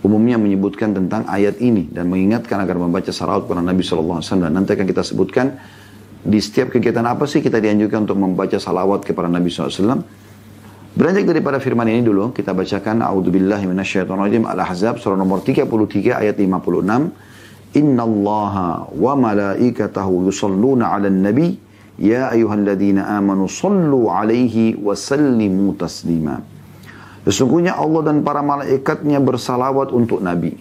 umumnya menyebutkan tentang ayat ini dan mengingatkan agar membaca salawat kepada Nabi SAW. Nanti akan kita sebutkan di setiap kegiatan apa sih kita dianjurkan untuk membaca salawat kepada Nabi SAW. Beranjak daripada firman ini dulu, kita bacakan A'udzubillahi minasyaitonirrajim, Al-Ahzab surah nomor 33 ayat 56. Innallaha wa malaikatahu yusalluna 'alan nabi ya ayyuhalladzina amanu sallu 'alaihi wa sallimu taslima. Sesungguhnya Allah dan para malaikatnya bersalawat untuk Nabi.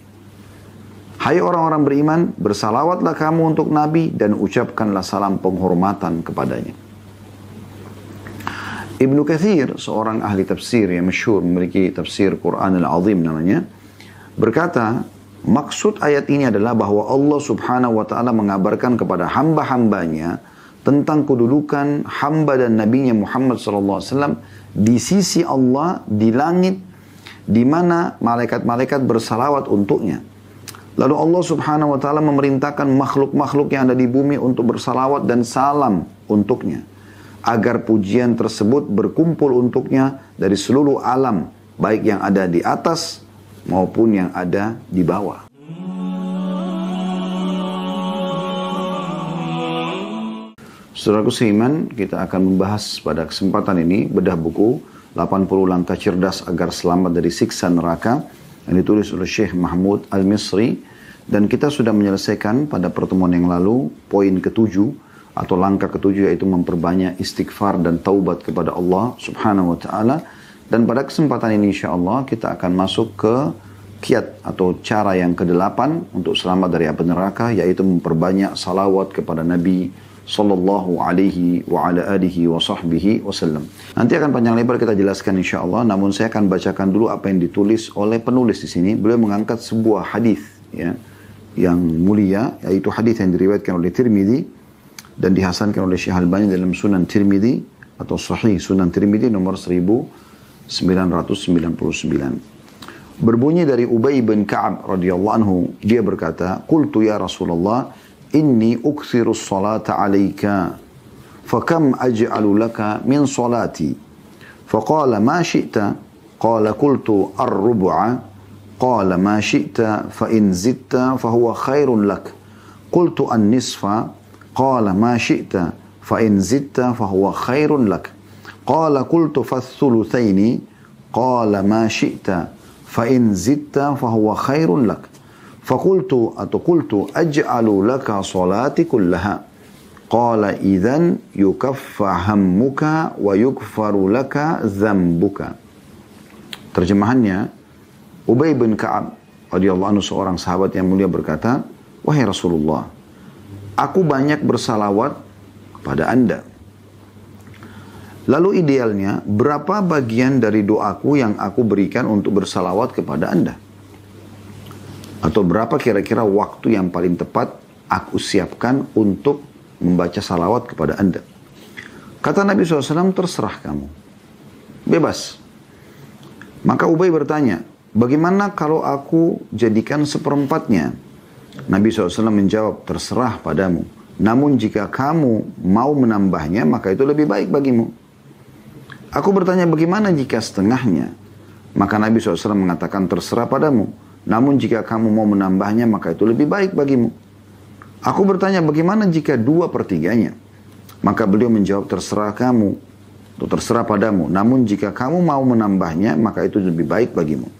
Hai orang-orang beriman, bersalawatlah kamu untuk Nabi dan ucapkanlah salam penghormatan kepadanya. Ibnu Katsir, seorang ahli tafsir yang masyhur, memiliki tafsir Quran Al-Azim namanya, berkata, maksud ayat ini adalah bahwa Allah Subhanahu wa Ta'ala mengabarkan kepada hamba-hambanya tentang kedudukan hamba dan nabinya Muhammad SAW di sisi Allah di langit, di mana malaikat-malaikat bersalawat untuknya. Lalu Allah Subhanahu wa Ta'ala memerintahkan makhluk-makhluk yang ada di bumi untuk bersalawat dan salam untuknya, agar pujian tersebut berkumpul untuknya dari seluruh alam, baik yang ada di atas maupun yang ada di bawah. Saudaraku seiman, kita akan membahas pada kesempatan ini bedah buku 80 Langkah Cerdas Agar Selamat dari Siksa Neraka yang ditulis oleh Syekh Mahmud Al-Misri, dan kita sudah menyelesaikan pada pertemuan yang lalu poin ketujuh atau langkah ketujuh, yaitu memperbanyak istighfar dan taubat kepada Allah Subhanahu wa Ta'ala. Dan pada kesempatan ini insyaallah kita akan masuk ke kiat atau cara yang ke-8 untuk selamat dari api neraka, yaitu memperbanyak salawat kepada Nabi sallallahu alaihi wa ala alihi wa sahbihi wasallam. Nanti akan panjang lebar kita jelaskan insyaallah, namun saya akan bacakan dulu apa yang ditulis oleh penulis di sini. Beliau mengangkat sebuah hadis ya yang mulia, yaitu hadis yang diriwayatkan oleh Tirmidzi dan dihasankan oleh Syekh Albani dalam Sunan Tirmidzi atau Sahih Sunan Tirmidzi nomor 1999. Berbunyi dari Ubay bin Ka'ab radhiyallahu anhu, dia berkata, "Qultu ya Rasulullah, inni ukthiru salata alayka, fakam aj'alu laka min salati?" Faqala ma syi'ta, qala qultu ar-rub'a, qala ma syi'ta fa in zidta fa huwa khairun lak. Qultu an-nisfa, qala ma syi'ta fa in zidta fa huwa khairun lak. Qala qultu fath-thuluthaini, qala ma syi'ta fa in zidta fa huwa khairun lak. Fakultu atau kultu aj'alu laka salati kullaha. Qala idhan yukaffa hammuka wa yukfaru laka zambuka. Terjemahannya, Ubay bin Ka'ab radhiyallahu anhu, seorang sahabat yang mulia, berkata, "Wahai Rasulullah, aku banyak bersalawat kepada Anda. Lalu idealnya berapa bagian dari doaku yang aku berikan untuk bersalawat kepada Anda? Atau berapa kira-kira waktu yang paling tepat aku siapkan untuk membaca salawat kepada Anda?" Kata Nabi SAW, "Terserah kamu. Bebas." Maka Ubay bertanya, "Bagaimana kalau aku jadikan seperempatnya?" Nabi SAW menjawab, "Terserah padamu. Namun jika kamu mau menambahnya, maka itu lebih baik bagimu." Aku bertanya, "Bagaimana jika setengahnya?" Maka Nabi SAW mengatakan, "Terserah padamu. Namun jika kamu mau menambahnya, maka itu lebih baik bagimu." Aku bertanya, "Bagaimana jika 2/3-nya?" Maka beliau menjawab, "Terserah kamu, atau terserah padamu. Namun jika kamu mau menambahnya, maka itu lebih baik bagimu."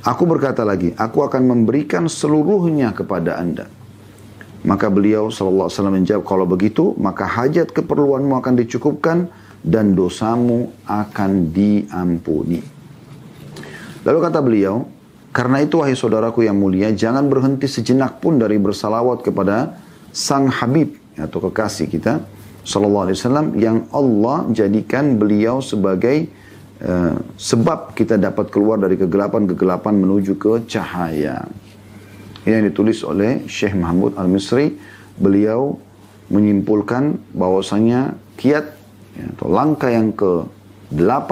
Aku berkata lagi, "Aku akan memberikan seluruhnya kepada Anda." Maka beliau SAW menjawab, "Kalau begitu, maka hajat keperluanmu akan dicukupkan dan dosamu akan diampuni." Lalu kata beliau, "Karena itu wahai saudaraku yang mulia, jangan berhenti sejenak pun dari bersalawat kepada Sang Habib atau kekasih kita sallallahu alaihi wasallam, yang Allah jadikan beliau sebagai sebab kita dapat keluar dari kegelapan-kegelapan menuju ke cahaya." Ini yang ditulis oleh Syekh Mahmud Al-Misri. Beliau menyimpulkan bahwasanya kiat atau langkah yang ke-8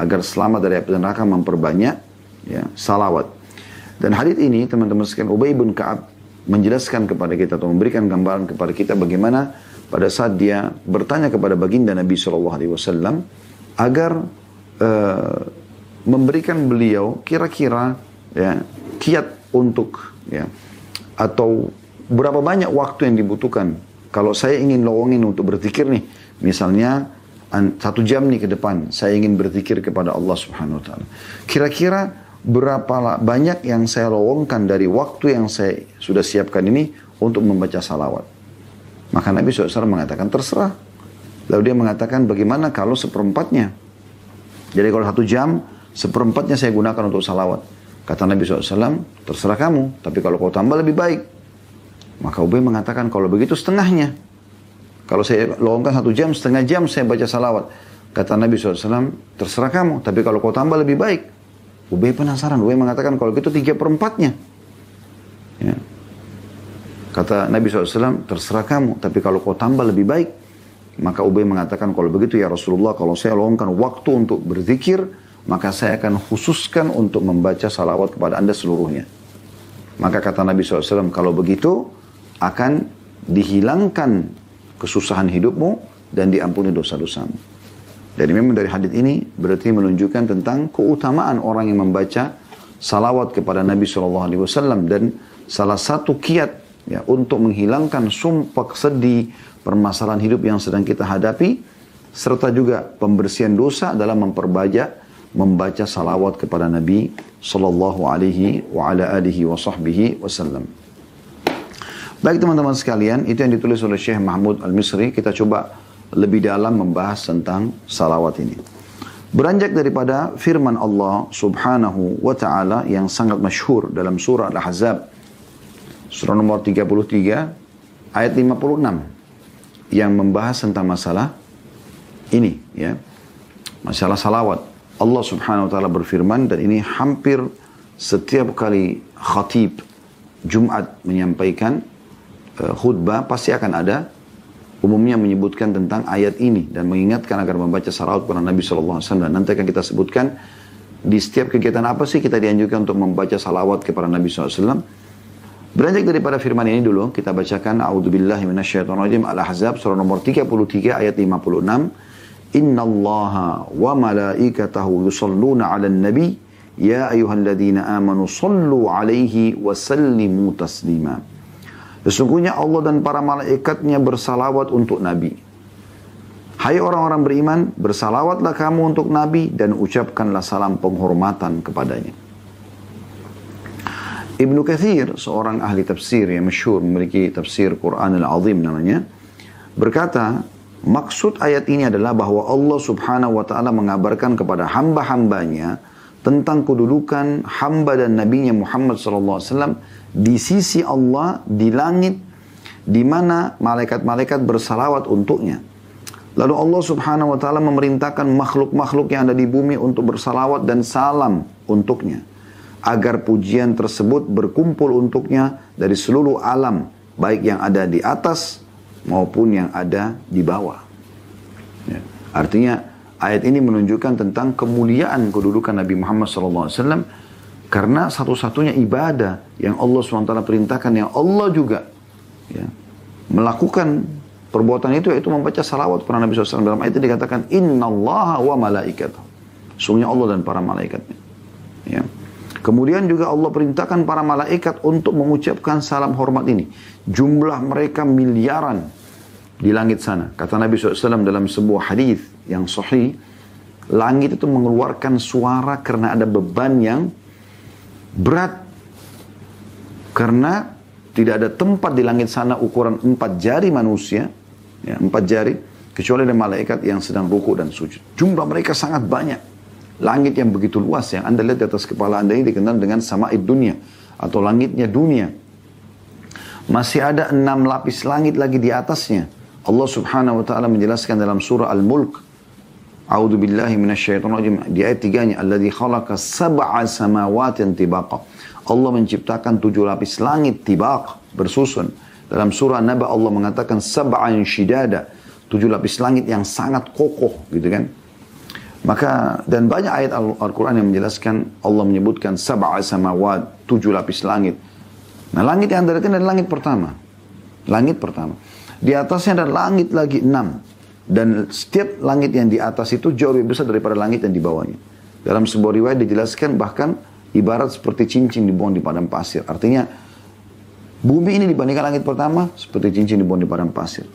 agar selamat dari api neraka memperbanyak salawat. Dan hadits ini teman-teman sekalian, Ubay bin Ka'ab menjelaskan kepada kita atau memberikan gambaran kepada kita bagaimana pada saat dia bertanya kepada baginda Nabi SAW agar memberikan beliau kira-kira kiat untuk atau berapa banyak waktu yang dibutuhkan kalau saya ingin lowongin untuk berzikir nih, misalnya 1 jam nih ke depan saya ingin berzikir kepada Allah Subhanahu wa taala. Kira-kira berapa banyak yang saya lowongkan dari waktu yang saya sudah siapkan ini untuk membaca salawat? Maka Nabi SAW mengatakan terserah. Lalu dia mengatakan bagaimana kalau 1/4-nya? Jadi kalau 1 jam 1/4-nya saya gunakan untuk salawat. Kata Nabi SAW, terserah kamu, tapi kalau kau tambah lebih baik. Maka Ubay mengatakan kalau begitu setengahnya. Kalau saya lowongkan 1 jam, setengah jam saya baca salawat. Kata Nabi SAW, terserah kamu, tapi kalau kau tambah lebih baik. Ubay penasaran, Ubay mengatakan kalau gitu 3/4-nya. Ya. Kata Nabi SAW, terserah kamu, tapi kalau kau tambah lebih baik. Maka Ubay mengatakan, kalau begitu ya Rasulullah, kalau saya lowongkan waktu untuk berzikir, maka saya akan khususkan untuk membaca salawat kepada anda seluruhnya. Maka kata Nabi SAW, kalau begitu akan dihilangkan kesusahan hidupmu dan diampuni dosa-dosamu. Dan memang dari hadis ini berarti menunjukkan tentang keutamaan orang yang membaca salawat kepada Nabi SAW. Dan salah satu kiat untuk menghilangkan sumpah sedih, permasalahan hidup yang sedang kita hadapi, serta juga pembersihan dosa dalam membaca salawat kepada Nabi sallallahu alaihi wa ala alihi wa sahbihi wasallam. Baik teman-teman sekalian, itu yang ditulis oleh Syekh Mahmud Al-Misri. Kita coba lebih dalam membahas tentang salawat ini. Beranjak daripada firman Allah subhanahu wa ta'ala yang sangat masyhur dalam surah Al-Ahzab, surah nomor 33 ayat 56, yang membahas tentang masalah ini, masalah salawat. Allah subhanahu wa ta'ala berfirman, dan ini hampir setiap kali khatib Jumat menyampaikan khutbah pasti akan ada umumnya menyebutkan tentang ayat ini dan mengingatkan agar membaca salawat kepada Nabi SAW. Nanti akan kita sebutkan di setiap kegiatan apa sih kita dianjurkan untuk membaca salawat kepada Nabi SAW. Beranjak daripada firman ini dulu, kita bacakan A'udzubillahi minasyaitonirrajim, Al-Ahzab surah nomor 33 ayat 56. Innallaha wa malaikatahu yusalluna 'alan nabi ya ayyuhalladzina amanu sallu 'alaihi wa sallimu taslima. Sesungguhnya Allah dan para malaikatnya bersalawat untuk Nabi. Hai orang-orang beriman, bersalawatlah kamu untuk Nabi dan ucapkanlah salam penghormatan kepadanya. Ibnu Katsir, seorang ahli tafsir yang masyhur, memiliki tafsir Quran Al-Azim namanya, berkata, maksud ayat ini adalah bahwa Allah subhanahu wa ta'ala mengabarkan kepada hamba-hambanya tentang kedudukan hamba dan nabinya Muhammad SAW di sisi Allah di langit, di mana malaikat-malaikat bersalawat untuknya. Lalu Allah subhanahu wa ta'ala memerintahkan makhluk-makhluk yang ada di bumi untuk bersalawat dan salam untuknya, agar pujian tersebut berkumpul untuknya dari seluruh alam, baik yang ada di atas maupun yang ada di bawah. Artinya ayat ini menunjukkan tentang kemuliaan kedudukan Nabi Muhammad SAW, karena satu-satunya ibadah yang Allah SWT perintahkan, yang Allah juga melakukan perbuatan itu, yaitu membaca salawat kepada Nabi SAW. Dalam ayat itu dikatakan innallaha wa malaikatahu, sungguhnya Allah dan para malaikatnya. Kemudian juga Allah perintahkan para malaikat untuk mengucapkan salam hormat ini. Jumlah mereka miliaran di langit sana. Kata Nabi SAW dalam sebuah hadis yang sahih, langit itu mengeluarkan suara karena ada beban yang berat. Karena tidak ada tempat di langit sana ukuran 4 jari manusia, 4 jari, kecuali ada malaikat yang sedang ruku dan sujud. Jumlah mereka sangat banyak. Langit yang begitu luas yang anda lihat di atas kepala anda ini dikenal dengan sama'id dunia, atau langitnya dunia. Masih ada 6 lapis langit lagi di atasnya. Allah subhanahu wa ta'ala menjelaskan dalam surah Al-Mulk, A'udzubillahi minasyaitonirrajim, di ayat 3-nya, Alladzi khalaqa sab'a samawatin tibaqa. Allah menciptakan 7 lapis langit tibaq, bersusun. Dalam surah Naba Allah mengatakan sab'an shidada, 7 lapis langit yang sangat kokoh, gitu kan. Maka, dan banyak ayat Al-Quran yang menjelaskan, Allah menyebutkan sab'a samawat, 7 lapis langit. Nah, langit yang anda lihat adalah langit pertama. Langit pertama. Di atasnya ada langit lagi 6. Dan setiap langit yang di atas itu jauh lebih besar daripada langit yang di bawahnya. Dalam sebuah riwayat dijelaskan bahkan ibarat seperti cincin dibuang di padang pasir. Artinya, bumi ini dibandingkan langit pertama, seperti cincin dibuang di padang pasir.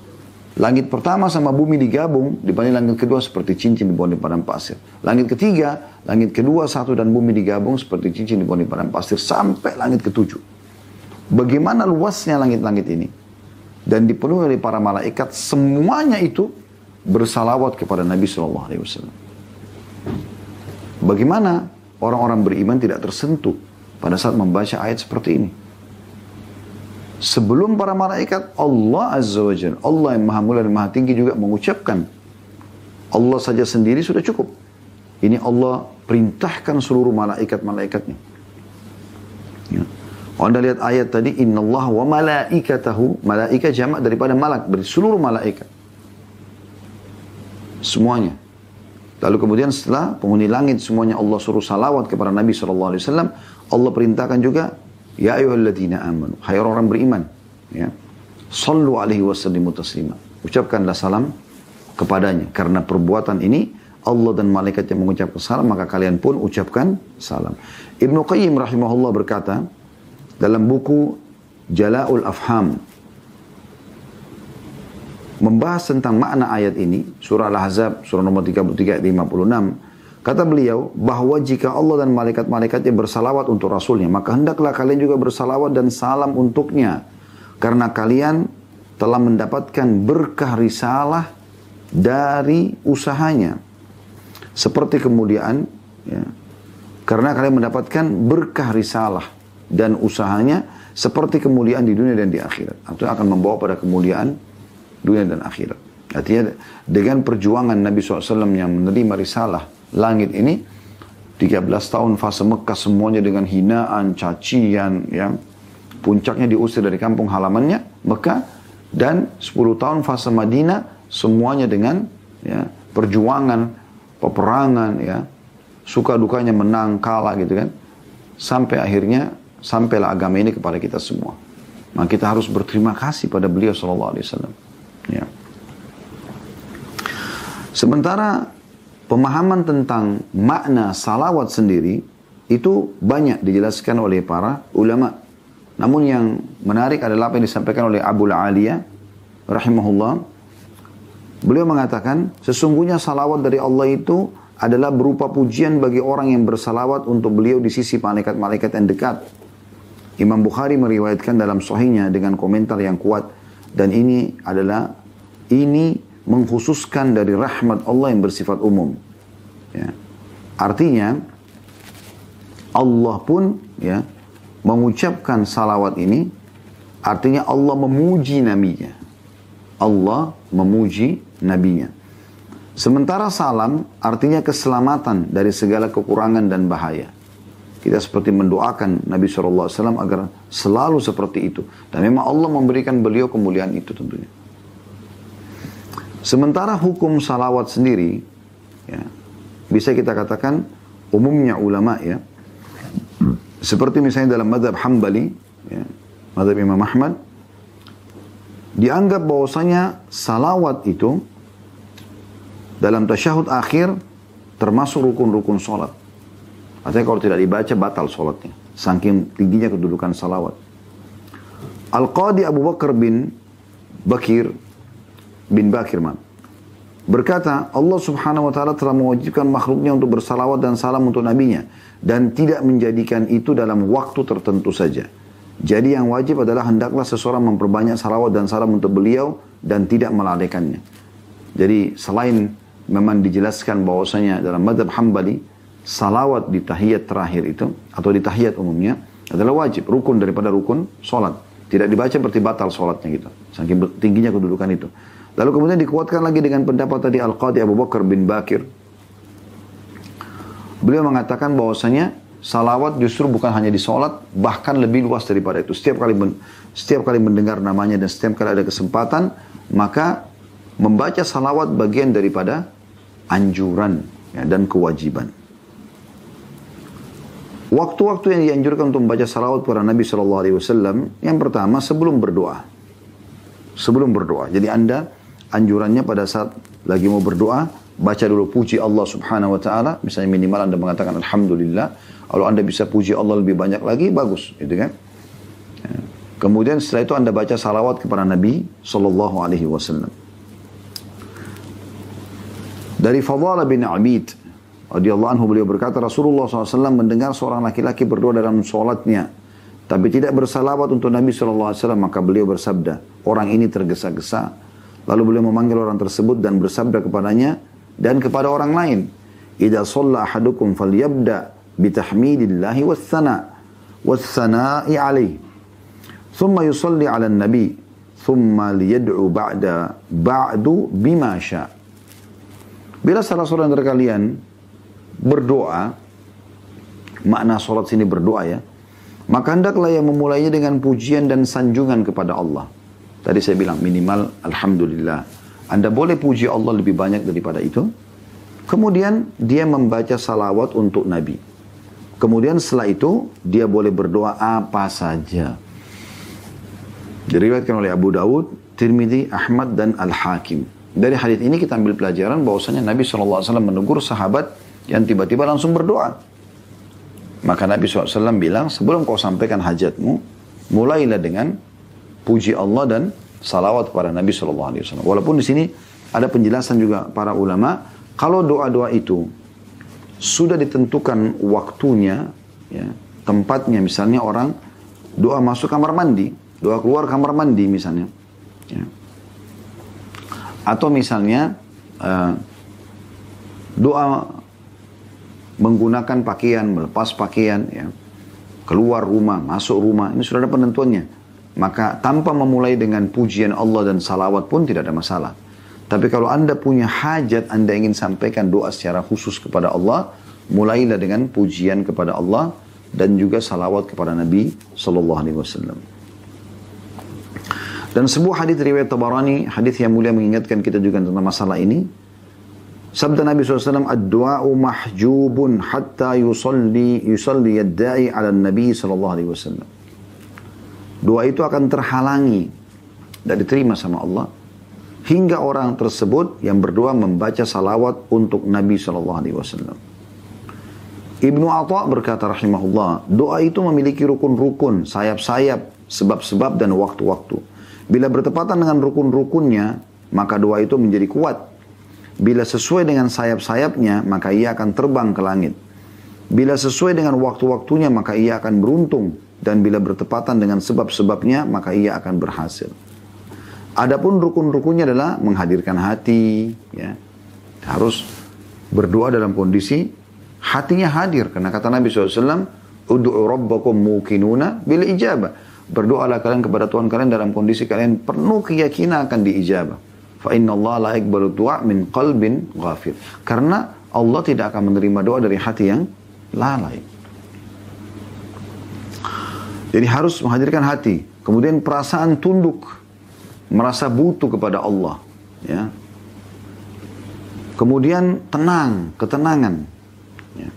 Langit pertama sama bumi digabung, dibanding langit kedua seperti cincin dibuang di padang pasir. Langit ketiga, langit kedua, satu dan bumi digabung seperti cincin dibuang di padang pasir. Sampai langit ketujuh. Bagaimana luasnya langit-langit ini? Dan dipenuhi oleh para malaikat, semuanya itu bersalawat kepada Nabi SAW. Bagaimana orang-orang beriman tidak tersentuh pada saat membaca ayat seperti ini? Sebelum para malaikat, Allah Azza wa Jalla, Allah yang maha mulia dan maha tinggi juga mengucapkan. Allah saja sendiri sudah cukup. Ini Allah perintahkan seluruh malaikat-malaikatnya. Ya. Anda lihat ayat tadi, Inna Allah wa malaikatahu, malaikat jamak daripada malak, dari seluruh malaikat. Semuanya. Lalu kemudian setelah penghuni langit semuanya Allah suruh salawat kepada Nabi SAW, Allah perintahkan juga, Ya ayyuhalladzina amanu, hai orang beriman, ya. Sallu alaihi wasallimu taslima. Ucapkanlah salam kepadanya. Karena perbuatan ini Allah dan malaikat yang mengucapkan salam, maka kalian pun ucapkan salam. Ibnu Qayyim rahimahullah berkata dalam buku Jala'ul Afham, membahas tentang makna ayat ini, surah Al-Ahzab, surah nomor 33 ayat 56. Kata beliau, bahwa jika Allah dan malaikat-malaikatnya bersalawat untuk Rasulnya, maka hendaklah kalian juga bersalawat dan salam untuknya. Karena kalian telah mendapatkan berkah risalah dari usahanya. Seperti kemuliaan, ya, karena kalian mendapatkan berkah risalah dan usahanya, seperti kemuliaan di dunia dan di akhirat. Itu akan membawa pada kemuliaan dunia dan akhirat. Artinya dengan perjuangan Nabi SAW yang menerima risalah langit ini, 13 tahun fase Mekah semuanya dengan hinaan, cacian, ya. Puncaknya diusir dari kampung halamannya, Mekah, dan 10 tahun fase Madinah semuanya dengan, ya, perjuangan, peperangan, ya. Suka dukanya menang, kalah gitu kan. Sampai akhirnya, sampailah agama ini kepada kita semua. Maka kita harus berterima kasih pada beliau SAW. Ya. Sementara pemahaman tentang makna salawat sendiri itu banyak dijelaskan oleh para ulama. Namun yang menarik adalah apa yang disampaikan oleh Abu Aliyah rahimahullah. Beliau mengatakan, sesungguhnya salawat dari Allah itu adalah berupa pujian bagi orang yang bersalawat untuk beliau di sisi malaikat-malaikat yang dekat. Imam Bukhari meriwayatkan dalam sahihnya dengan komentar yang kuat, dan ini mengkhususkan dari rahmat Allah yang bersifat umum. Ya. Artinya Allah pun, ya, mengucapkan salawat ini, artinya Allah memuji nabinya. Allah memuji nabinya. Sementara salam artinya keselamatan dari segala kekurangan dan bahaya. Kita seperti mendoakan Nabi SAW agar selalu seperti itu. Dan memang Allah memberikan beliau kemuliaan itu tentunya. Sementara hukum salawat sendiri, ya, bisa kita katakan umumnya ulama, ya, seperti misalnya dalam madhab Hambali, ya, madhab Imam Ahmad, dianggap bahwasanya salawat itu dalam tasyahud akhir termasuk rukun-rukun sholat. Artinya kalau tidak dibaca batal sholatnya, saking tingginya kedudukan salawat. Al-Qadi Abu Bakar bin Bakir berkata, Allah subhanahu wa ta'ala telah mewajibkan makhluknya untuk bersalawat dan salam untuk nabinya, dan tidak menjadikan itu dalam waktu tertentu saja. Jadi yang wajib adalah hendaklah seseorang memperbanyak salawat dan salam untuk beliau dan tidak melalaikannya. Jadi selain memang dijelaskan bahwasanya dalam madhab Hambali, salawat di tahiyat terakhir itu, atau di tahiyat umumnya, adalah wajib, rukun daripada rukun sholat. Tidak dibaca berarti batal sholatnya gitu, saking tingginya kedudukan itu. Lalu kemudian dikuatkan lagi dengan pendapat tadi Al-Qadi Abu Bakar bin Bakir. Beliau mengatakan bahwasanya salawat justru bukan hanya di sholat, bahkan lebih luas daripada itu. Setiap kali mendengar namanya dan setiap kali ada kesempatan, maka membaca salawat bagian daripada anjuran, ya, dan kewajiban. Waktu-waktu yang dianjurkan untuk membaca salawat kepada Nabi SAW, yang pertama sebelum berdoa. Sebelum berdoa. Jadi Anda anjurannya pada saat lagi mau berdoa, baca dulu puji Allah subhanahu wa ta'ala. Misalnya minimal Anda mengatakan Alhamdulillah. Kalau Anda bisa puji Allah lebih banyak lagi, bagus. Gitu kan? Kemudian setelah itu Anda baca salawat kepada Nabi Sallallahu Alaihi Wasallam. Dari Fadhalah bin Abid radhiyallahu anhu, beliau berkata, Rasulullah SAW mendengar seorang laki-laki berdoa dalam sholatnya, tapi tidak bersalawat untuk Nabi SAW, maka beliau bersabda, orang ini tergesa-gesa. Lalu beliau memanggil orang tersebut dan bersabda kepadanya dan kepada orang lain, idza shalla ahadukum falyabda bitahmidillahi wassana'i alaihi, thumma yusalli ala nabi, thumma liyad'u ba'du bima sya'. Bila salah seorang dari kalian berdoa, makna sholat sini berdoa ya, maka hendaklah yang memulainya dengan pujian dan sanjungan kepada Allah. Tadi saya bilang minimal Alhamdulillah. Anda boleh puji Allah lebih banyak daripada itu. Kemudian dia membaca salawat untuk Nabi. Kemudian setelah itu dia boleh berdoa apa saja. Diriwayatkan oleh Abu Dawud, Tirmidzi, Ahmad dan Al-Hakim. Dari hadis ini kita ambil pelajaran bahwasanya Nabi SAW menegur sahabat yang tiba-tiba langsung berdoa. Maka Nabi SAW bilang, sebelum kau sampaikan hajatmu, mulailah dengan puji Allah dan salawat kepada Nabi SAW. Walaupun di sini ada penjelasan juga para ulama, kalau doa-doa itu sudah ditentukan waktunya, ya, tempatnya, misalnya orang doa masuk kamar mandi, doa keluar kamar mandi misalnya, ya. Atau misalnya doa menggunakan pakaian, melepas pakaian, ya, keluar rumah, masuk rumah, ini sudah ada penentuannya. Maka tanpa memulai dengan pujian Allah dan salawat pun tidak ada masalah. Tapi kalau Anda punya hajat, Anda ingin sampaikan doa secara khusus kepada Allah, mulailah dengan pujian kepada Allah dan juga salawat kepada Nabi Sallallahu Alaihi Wasallam. Dan sebuah hadis riwayat Tabarani, hadis yang mulia mengingatkan kita juga tentang masalah ini. Sabda Nabi SAW, ad-du'a'u mahjubun hatta yusalli yadda'i ala Nabi SAW. Doa itu akan terhalangi, tidak diterima sama Allah, hingga orang tersebut yang berdoa membaca salawat untuk Nabi SAW. Ibnu Atha berkata rahimahullah, doa itu memiliki rukun-rukun, sayap-sayap, sebab-sebab dan waktu-waktu. Bila bertepatan dengan rukun-rukunnya, maka doa itu menjadi kuat. Bila sesuai dengan sayap-sayapnya, maka ia akan terbang ke langit. Bila sesuai dengan waktu-waktunya, maka ia akan beruntung. Dan bila bertepatan dengan sebab-sebabnya, maka ia akan berhasil. Adapun rukun-rukunnya adalah menghadirkan hati. Ya. Harus berdoa dalam kondisi hatinya hadir. Karena kata Nabi SAW, Udu'u rabbakum muqinuna bil ijabah. Berdoalah kalian kepada Tuhan kalian dalam kondisi kalian penuh keyakinan akan diijabah. Fa inna Allah la yaqbalu du'a min qalbin ghafil. Karena Allah tidak akan menerima doa dari hati yang lalai. Jadi harus menghadirkan hati. Kemudian perasaan tunduk, merasa butuh kepada Allah. Ya. Kemudian tenang, ketenangan. Ya.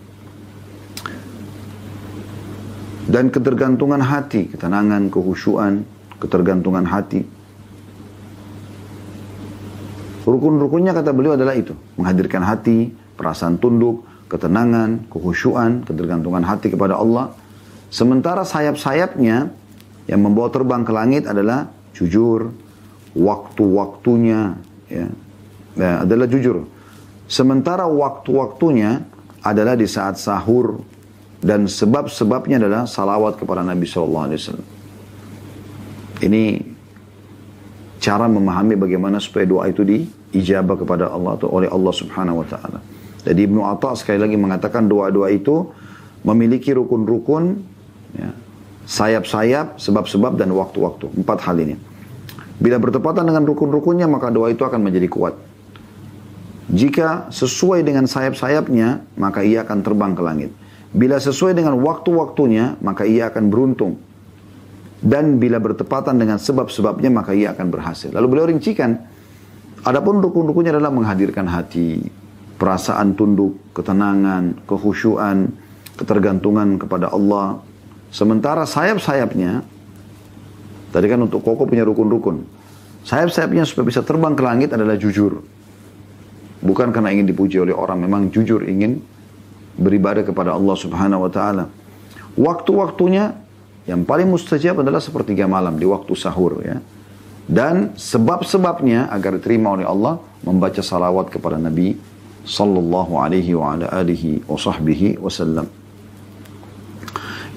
Dan ketergantungan hati, ketenangan, kehusyuan, ketergantungan hati. Rukun-rukunnya kata beliau adalah itu. Menghadirkan hati, perasaan tunduk, ketenangan, kehusyuan, ketergantungan hati kepada Allah. Sementara sayap-sayapnya yang membawa terbang ke langit adalah jujur, waktu-waktunya ya, adalah jujur. Sementara waktu-waktunya adalah di saat sahur, dan sebab-sebabnya adalah salawat kepada Nabi SAW. Ini cara memahami bagaimana supaya doa itu diijabah kepada Allah atau oleh Allah Subhanahu Wa Taala. Jadi Ibnu Atha sekali lagi mengatakan doa-doa itu memiliki rukun-rukun, ya, sayap-sayap, sebab-sebab dan waktu-waktu. 4 hal ini. Bila bertepatan dengan rukun-rukunnya maka doa itu akan menjadi kuat. Jika sesuai dengan sayap-sayapnya maka ia akan terbang ke langit. Bila sesuai dengan waktu-waktunya, maka ia akan beruntung. Dan bila bertepatan dengan sebab-sebabnya, maka ia akan berhasil. Lalu beliau rincikan, adapun rukun-rukunnya adalah menghadirkan hati, perasaan tunduk, ketenangan, kehusyuan, ketergantungan kepada Allah. Sementara sayap-sayapnya, tadi kan untuk kokoh punya rukun-rukun. Sayap-sayapnya supaya bisa terbang ke langit adalah jujur. Bukan karena ingin dipuji oleh orang, memang jujur ingin beribadah kepada Allah Subhanahu wa taala. Waktu-waktunya yang paling mustajab adalah sepertiga malam di waktu sahur ya. Dan sebab-sebabnya agar diterima oleh Allah membaca salawat kepada Nabi sallallahu alaihi wa ala alihi wa sahbihi wasallam.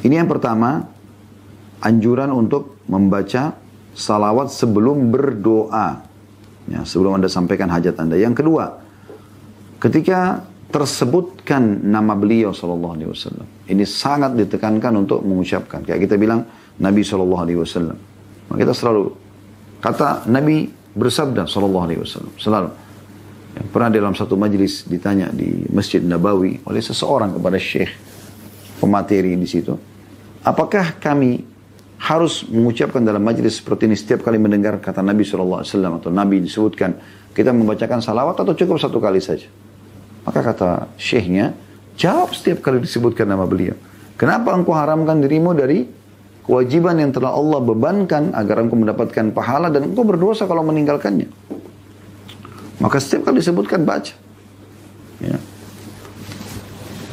Ini yang pertama, anjuran untuk membaca salawat sebelum berdoa. Ya, sebelum Anda sampaikan hajat Anda. Yang kedua, ketika tersebutkan nama beliau sallallahu alaihi wasallam, ini sangat ditekankan untuk mengucapkan. Kayak kita bilang Nabi sallallahu alaihi wasallam. Maka kita selalu kata Nabi bersabda sallallahu alaihi wasallam selalu. Ya, pernah dalam satu majlis ditanya di Masjid Nabawi oleh seseorang kepada syekh pemateri di situ, apakah kami harus mengucapkan dalam majlis seperti ini setiap kali mendengar kata Nabi sallallahu alaihi wasallam atau Nabi disebutkan kita membacakan salawat atau cukup satu kali saja? Maka kata syekhnya, jawab setiap kali disebutkan nama beliau. Kenapa engkau haramkan dirimu dari kewajiban yang telah Allah bebankan agar engkau mendapatkan pahala dan engkau berdosa kalau meninggalkannya? Maka setiap kali disebutkan baca. Ya.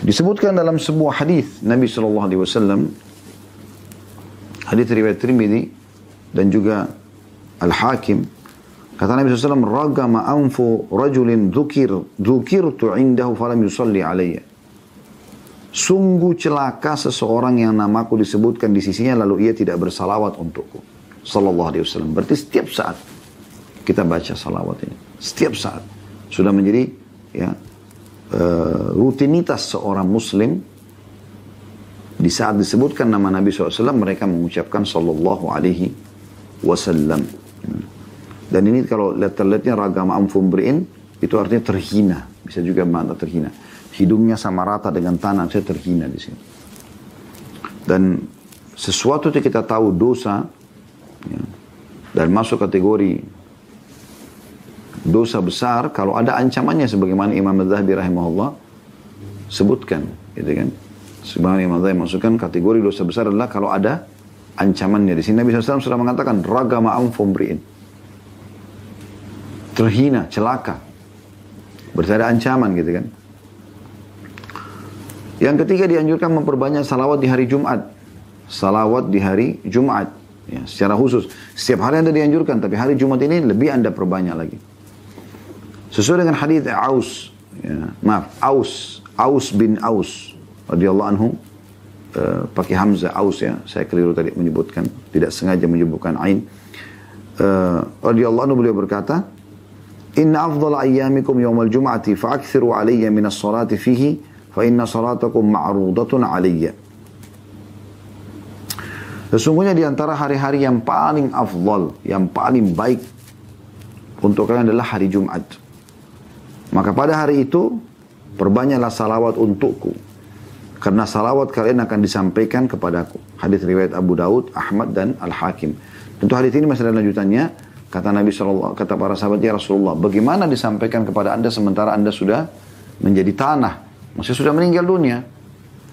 Disebutkan dalam sebuah hadis Nabi SAW, hadis riwayat Tirmidzi dan juga Al-Hakim, kata Nabi SAW, ragama anfu rajulin dzukirtu indahu falam yusalli alayya. Sungguh celaka seseorang yang namaku disebutkan di sisinya lalu ia tidak bersalawat untukku. Sallallahu alaihi wasallam. Berarti setiap saat kita baca salawat ini. Setiap saat. Sudah menjadi ya, rutinitas seorang muslim. Di saat disebutkan nama Nabi SAW, mereka mengucapkan sallallahu alaihi wasallam. Dan ini kalau lihat-lihatnya ragama amfumbri'in, itu artinya terhina. Bisa juga makna terhina. Hidungnya sama rata dengan tanah, saya terhina di sini. Dan sesuatu yang kita tahu dosa, ya, dan masuk kategori dosa besar, kalau ada ancamannya sebagaimana Imam Az-Zahabi rahimahullah sebutkan, gitu kan. Sebagaimana Imam Az-Zahabi masukkan kategori dosa besar adalah kalau ada ancamannya. Di sini Nabi SAW sudah mengatakan ragama amfumbri'in. Terhina, celaka. Berarti ada ancaman gitu kan. Yang ketiga dianjurkan memperbanyak salawat di hari Jumat. Salawat di hari Jumat. Ya, secara khusus. Setiap hari Anda dianjurkan, tapi hari Jumat ini lebih Anda perbanyak lagi. Sesuai dengan hadis Aus. Ya, Aus bin Aus. Radhiyallahu anhu. Pakai Hamzah Aus ya. Saya keliru tadi menyebutkan. Tidak sengaja menyebutkan Ain. Radhiyallahu anhu beliau berkata, Inna afdala ayyamikum yawmal jum'ati fa'akthiru alayya minas salati fihi fa inna salatakum ma'rudatun alayya. Sesungguhnya di antara hari-hari yang paling afdal, yang paling baik untuk kalian adalah hari Jumat. Maka pada hari itu perbanyaklah salawat untukku. Karena salawat kalian akan disampaikan kepadaku. Hadis riwayat Abu Daud, Ahmad dan Al-Hakim. Tentu hadis ini masih ada lanjutannya. Kata Nabi SAW, kata para sahabat, ya Rasulullah, bagaimana disampaikan kepada anda sementara anda sudah menjadi tanah, maksudnya sudah meninggal dunia.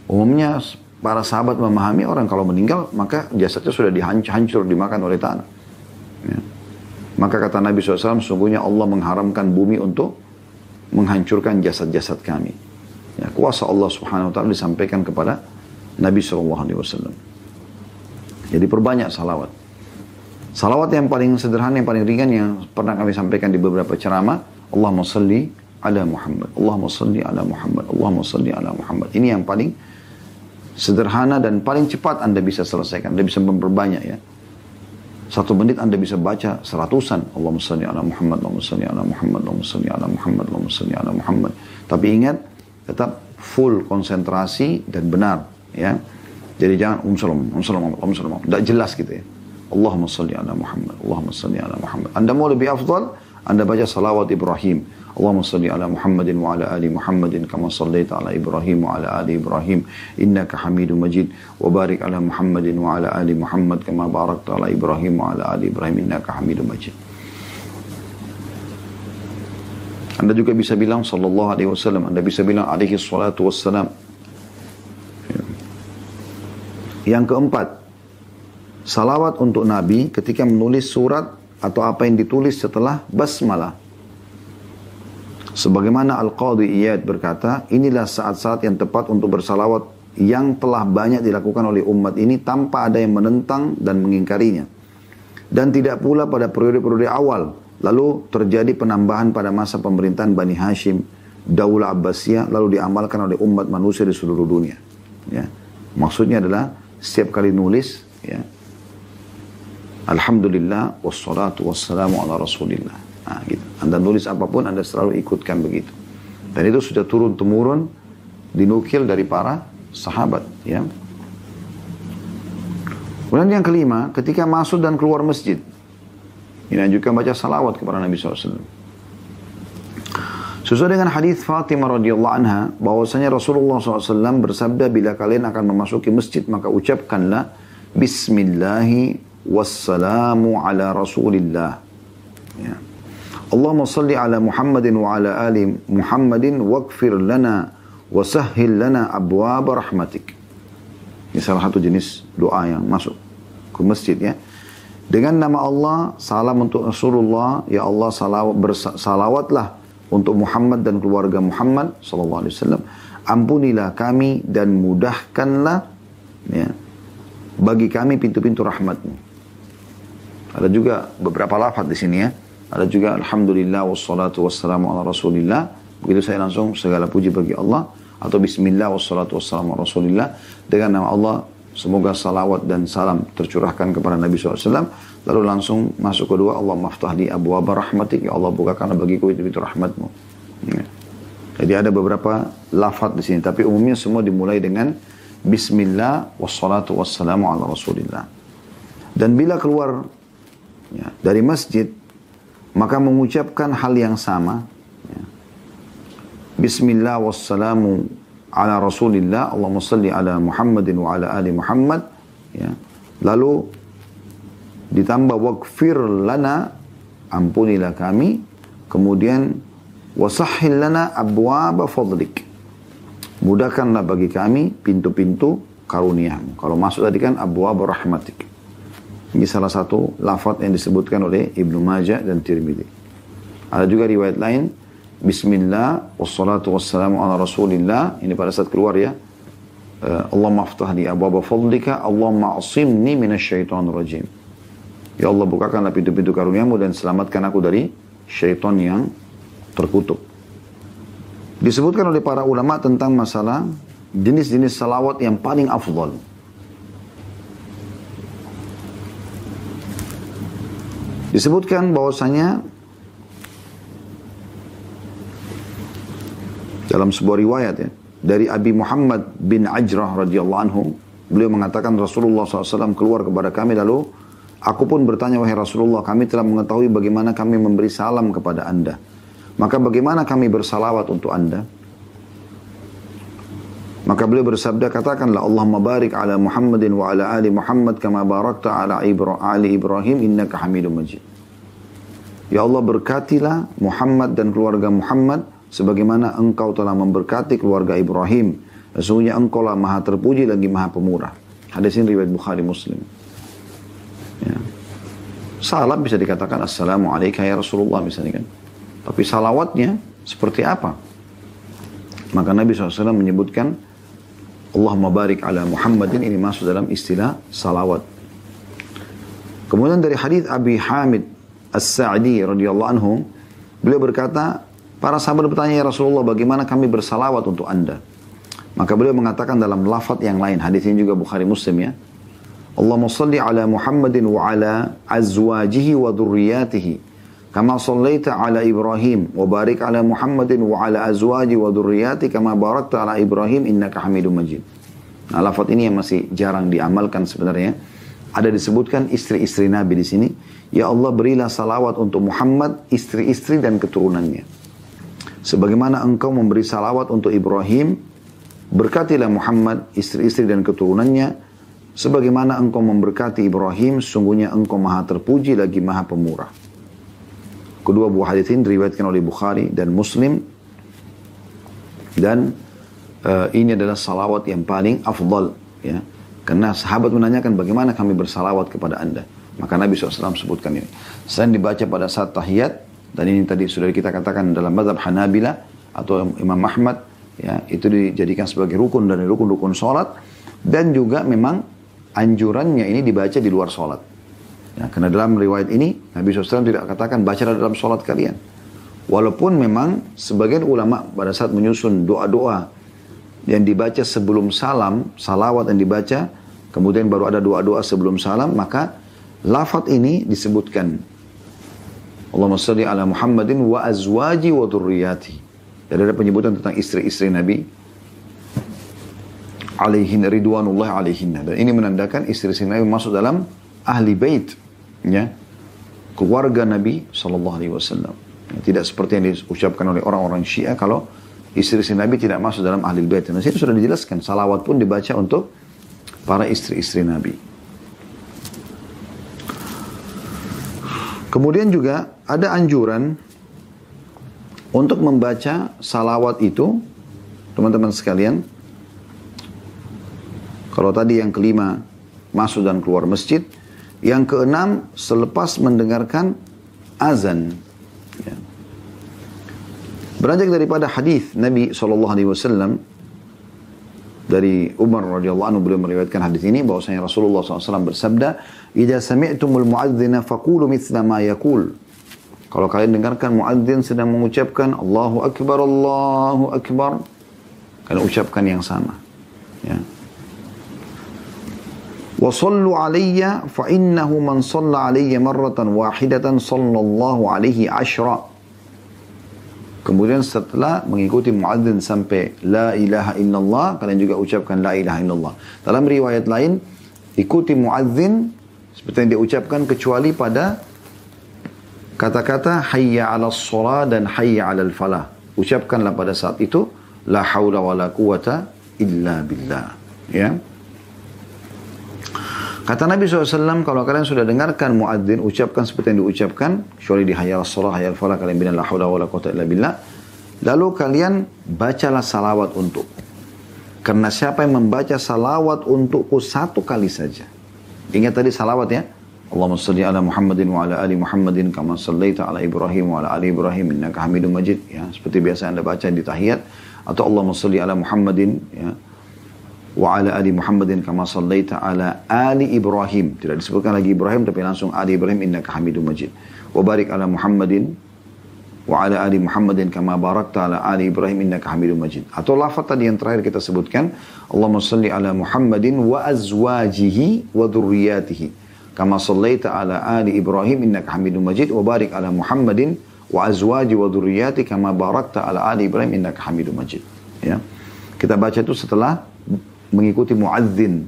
Umumnya para sahabat memahami orang kalau meninggal, maka jasadnya sudah dihancur, dimakan oleh tanah. Ya. Maka kata Nabi SAW, sungguhnya Allah mengharamkan bumi untuk menghancurkan jasad-jasad kami. Ya, kuasa Allah Subhanahu Wa Taala disampaikan kepada Nabi SAW. Jadi perbanyak salawat. Salawat yang paling sederhana, yang paling ringan yang pernah kami sampaikan di beberapa ceramah, Allahumma salli ala Muhammad, Allahumma salli ala Muhammad, Allahumma salli ala Muhammad. Ini yang paling sederhana dan paling cepat Anda bisa selesaikan. Anda bisa memperbanyak ya. 1 menit Anda bisa baca 100-an. Allahumma salli ala Muhammad, Allahumma salli ala Muhammad, Allahumma salli ala Muhammad, Allahumma salli ala Muhammad. Tapi ingat, tetap full konsentrasi dan benar ya. Jadi jangan salam. Tidak jelas gitu ya. Allahumma salli ala Muhammad, Allahumma salli ala Muhammad. Anda mau lebih afdal, Anda baca salawat Ibrahim. Allahumma salli ala Muhammadin wa ala ali Muhammadin kama sallaita ala Ibrahim wa ala ali Ibrahim innaka Hamidum Majid wa barik ala Muhammadin wa ala ali Muhammad kama barakta ala Ibrahim wa ala ali Ibrahim innaka Hamidum Majid. Anda juga bisa bilang sallallahu alaihi wasallam, Anda bisa bilang alaihi salatu wassalam. Yang keempat, salawat untuk Nabi ketika menulis surat atau apa yang ditulis setelah basmalah. Sebagaimana Al-Qadhi Iyad berkata, inilah saat-saat yang tepat untuk bersalawat yang telah banyak dilakukan oleh umat ini tanpa ada yang menentang dan mengingkarinya. Dan tidak pula pada periode-periode awal. Lalu terjadi penambahan pada masa pemerintahan Bani Hashim, Daulah Abbasiyah, lalu diamalkan oleh umat manusia di seluruh dunia. Ya. Maksudnya adalah setiap kali nulis, ya, Alhamdulillah wassalatu wassalamu ala Rasulillah. Nah, gitu. Anda nulis apapun, Anda selalu ikutkan begitu. Dan itu sudah turun-temurun dinukil dari para sahabat. Ya. Kemudian yang kelima, ketika masuk dan keluar masjid. Ini juga baca salawat kepada Nabi SAW. Sesuai dengan hadis Fatimah radhiyallahu anha, bahwasanya Rasulullah SAW bersabda, bila kalian akan memasuki masjid, maka ucapkanlah Bismillahi wassalamu ala Rasulillah. Ya. Allahumma salli ala Muhammadin wa ala ali Muhammadin waghfir lana wa sahhil lana abwaab rahmatik. Ini salah satu jenis doa yang masuk ke masjid, ya. Dengan nama Allah, salam untuk Rasulullah, ya Allah salawatlah untuk Muhammad dan keluarga Muhammad sallallahu alaihi wasallam. Ampunilah kami dan mudahkanlah, ya, bagi kami pintu-pintu rahmat-Mu. Ada juga beberapa lafaz di sini, ya. Ada juga Alhamdulillah wassalatu wassalamu ala Rasulillah. Begitu saya langsung segala puji bagi Allah. Atau Bismillah wassalatu wassalamu ala Rasulillah. Dengan nama Allah, semoga salawat dan salam tercurahkan kepada Nabi SAW. Lalu langsung masuk kedua, Allah maftahli abwaaba rahmatik. Ya Allah, bukakanlah bagiku pintu-pintu rahmat-Mu. Ya. Jadi ada beberapa lafaz di sini. Tapi umumnya semua dimulai dengan Bismillah wassalatu wassalamu ala Rasulillah. Dan bila keluar, ya, dari masjid, maka mengucapkan hal yang sama. Ya. Bismillah wassalamu ala Rasulillah. Allahumma salli ala Muhammadin wa ala ali Muhammad. Ya. Lalu ditambah waghfir lana, ampunilah kami. Kemudian wasahhil lana abwaaba fadlik, mudahkanlah bagi kami pintu-pintu karunia-Mu. Kalau masuk tadi kan abwaaba rahmatik. Ini salah satu lafaz yang disebutkan oleh Ibnu Majah dan Tirmidzi. Ada juga riwayat lain, Bismillah wassalatu wassalamu ala Rasulillah. Ini pada saat keluar, ya. Allahumma aftah li abwaaba fadlika, Allahumma asimni minasyaitonir rajim. Ya Allah, bukakanlah pintu-pintu karunia-Mu dan selamatkan aku dari syaitan yang terkutuk. Disebutkan oleh para ulama tentang masalah jenis-jenis salawat yang paling afdal. Disebutkan bahwasanya dalam sebuah riwayat, ya, dari Abi Muhammad bin Ajrah radhiyallahu anhu, beliau mengatakan Rasulullah SAW keluar kepada kami, lalu aku pun bertanya, wahai Rasulullah, kami telah mengetahui bagaimana kami memberi salam kepada Anda. Maka bagaimana kami bersalawat untuk Anda? Maka beliau bersabda, katakanlah Allahumma barik ala Muhammadin wa ala ali Muhammad kama barakta ala ali Ibrahim innaka Hamidum Majid. Ya Allah, berkatilah Muhammad dan keluarga Muhammad sebagaimana Engkau telah memberkati keluarga Ibrahim. Sesungguhnya Engkau lah Maha terpuji lagi Maha pemurah. Hadis ini riwayat Bukhari Muslim. Ya. Salam bisa dikatakan Assalamualaikum ya Rasulullah misalnya, kan. Tapi salawatnya seperti apa? Maka Nabi SAW menyebutkan Allahumma barik ala Muhammadin, ini masuk dalam istilah salawat. Kemudian dari hadis Abi Hamid As-Sa'di radhiyallahu anhu, beliau berkata, para sahabat bertanya, ya Rasulullah, bagaimana kami bersalawat untuk Anda? Maka beliau mengatakan dalam lafaz yang lain, hadis ini juga Bukhari Muslim, ya. Allahumma salli ala Muhammadin wa ala azwajihi wa dhurriyyatihi kama sallaita ala Ibrahim wa barik ala Muhammadin wa ala azwaji wa dhurriyyati kama barakta ala Ibrahim innaka Hamidum Majid. Nah, lafaz ini yang masih jarang diamalkan sebenarnya. Ada disebutkan istri-istri Nabi di sini. Ya Allah, berilah salawat untuk Muhammad, istri-istri dan keturunannya. Sebagaimana Engkau memberi salawat untuk Ibrahim, berkatilah Muhammad, istri-istri dan keturunannya. Sebagaimana Engkau memberkati Ibrahim, sungguhnya Engkau Maha terpuji lagi Maha pemurah. Kedua buah hadis ini diriwayatkan oleh Bukhari dan Muslim. Dan ini adalah salawat yang paling afdal, ya. Karena sahabat menanyakan bagaimana kami bersalawat kepada Anda. Maka Nabi SAW sebutkan ini. Selain dibaca pada saat tahiyat, Dan ini tadi sudah kita katakan dalam mazhab Hanabila atau Imam Ahmad, ya, itu dijadikan sebagai rukun dari rukun-rukun sholat. Dan juga memang anjurannya ini dibaca di luar sholat. Ya, karena dalam riwayat ini Nabi SAW tidak katakan bacalah dalam sholat kalian. Walaupun memang sebagian ulama pada saat menyusun doa-doa yang dibaca sebelum salam, salawat yang dibaca, kemudian baru ada doa-doa sebelum salam, maka lafaz ini disebutkan. Allahumma salli ala Muhammadin wa azwaji wa dhurriyyati. Jadi ada penyebutan tentang istri-istri Nabi alaihin ridwanullah alaihinna. Dan ini menandakan istri-istri Nabi masuk dalam ahli bait, ya, keluarga Nabi sallallahu alaihi wasallam. Tidak seperti yang diucapkan oleh orang-orang Syiah kalau istri-istri Nabi tidak masuk dalam ahli bait. Dan itu sudah dijelaskan, salawat pun dibaca untuk para istri-istri Nabi. Kemudian juga ada anjuran untuk membaca salawat itu, teman-teman sekalian. Kalau tadi yang kelima masuk dan keluar masjid, yang keenam selepas mendengarkan azan. Ya. Beranjak daripada hadis Nabi SAW dari Umar radhiyallahu anhu, beliau meriwayatkan hadis ini bahwasanya Rasulullah SAW bersabda, "Idza sami'tumul mu'adzina faqulu mithla ma yaqul." Kalau kalian dengarkan muadzin sedang mengucapkan Allahu Akbar, Allahu Akbar, kalian ucapkan yang sama. Ya. Wa sallu alayya fa innahu man shalla alayya marratan wahidatan sallallahu alaihi ashra. Kemudian setelah mengikuti muadzin sampai la ilaha illallah, kalian juga ucapkan la ilaha illallah. Dalam riwayat lain, ikuti muadzin seperti yang diucapkan kecuali pada kata-kata hayya 'alas shalah dan hayya 'alal falah. Ucapkanlah pada saat itu la haula wala quwata illa billah. Ya. Kata Nabi SAW, kalau kalian sudah dengarkan muadzin ucapkan seperti yang diucapkan, kecuali di hayya 'alas shalah, hayya 'alal falah, kalian bilang la haula wala quwata illa billah. Lalu kalian bacalah salawat untukku. Karena siapa yang membaca salawat untukku satu kali saja. Ingat tadi salawat ya. Allahumma salli ala Muhammadin wa ala ali Muhammadin kama sallaita ala Ibrahim wa ala ali Ibrahim innaka Hamidum Majid, ya, seperti biasa Anda baca di tahiyat. Atau Allahumma salli ala Muhammadin, ya, wa ala ali Muhammadin kama sallaita ala ali Ibrahim. Tidak disebutkan lagi Ibrahim tapi langsung ali Ibrahim innaka Hamidum Majid. Wa barik ala Muhammadin wa ala ali Muhammadin kama barakta ala ali Ibrahim innaka Hamidum Majid. Atau lafaz tadi yang terakhir kita sebutkan, Allahumma salli ala Muhammadin wa azwajihi wa dhurriyyatihi kama sallaita ala ali Ibrahim innaka Hamidum Majid wa barik ala Muhammadin wa azwaji wa dhurriyyati kama barakta ala ali Ibrahim innaka Hamidum Majid. Ya. Kita baca itu setelah mengikuti muadzin,